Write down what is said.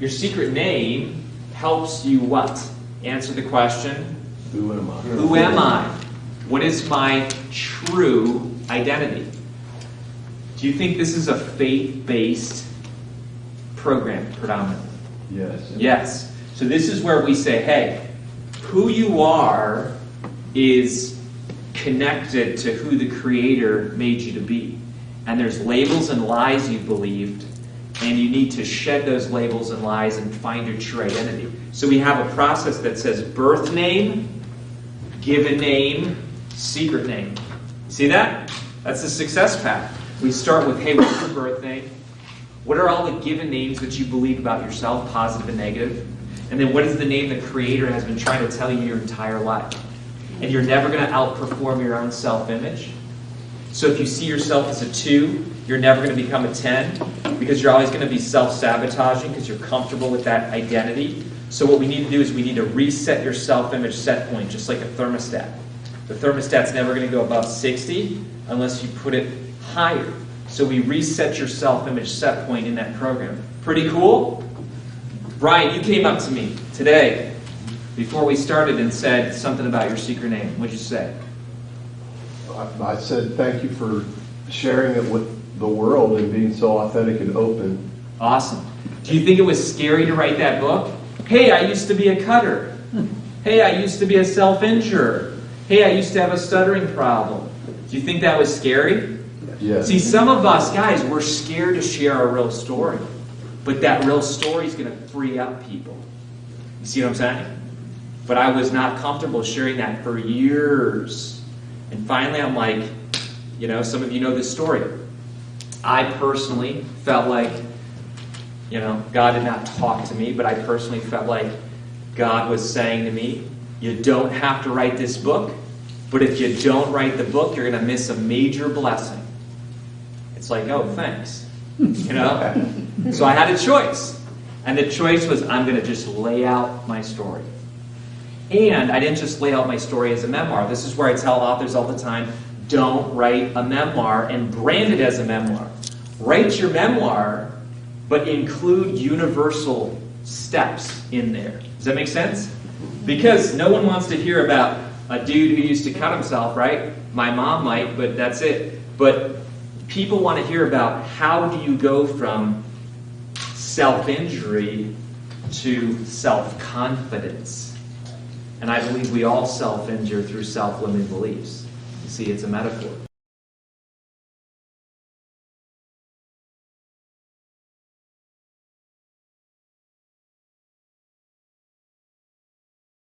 Your secret name helps you what? Answer the question, Who am I? who am I? What is my true identity? Do you think this is a faith-based program predominantly? Yes. Yes. So this is where we say, hey, who you are is connected to who the Creator made you to be. And there's labels and lies you've believed, and you need to shed those labels and lies and find your true identity. So we have a process that says birth name, given name, secret name. See that? That's the success path. We start with, hey, what's your birth name? What are all the given names that you believe about yourself, positive and negative? And then what is the name the Creator has been trying to tell you your entire life? And you're never going to outperform your own self-image. So if you see yourself as a 2, you're never going to become a 10 because you're always going to be self-sabotaging because you're comfortable with that identity. So what we need to do is we need to reset your self-image set point, just like a thermostat. The thermostat's never going to go above 60 unless you put it higher. So we reset your self-image set point in that program. Pretty cool? Brian, you came up to me today before we started and said something about your secret name. What'd you say? I said thank you for sharing it with the world and being so authentic and open. Awesome. Do you think it was scary to write that book? Hey, I used to be a cutter. Hey, I used to be a self-injurer. Hey, I used to have a stuttering problem. Do you think that was scary? Yes. See, some of us, guys, we're scared to share our real story. But that real story is going to free up people. You see what I'm saying? But I was not comfortable sharing that for years. And finally, I'm like, some of you know this story. I personally felt like, God did not talk to me, but I personally felt like God was saying to me, you don't have to write this book, but if you don't write the book, you're going to miss a major blessing. It's like, oh, thanks. So I had a choice. And the choice was, I'm going to just lay out my story. And I didn't just lay out my story as a memoir. This is where I tell authors all the time, don't write a memoir and brand it as a memoir. Write your memoir, but include universal steps in there. Does that make sense? Because no one wants to hear about a dude who used to cut himself, right? My mom might, but that's it. But people want to hear about how do you go from self-injury to self-confidence. And I believe we all self-injure through self-limiting beliefs. You see, it's a metaphor.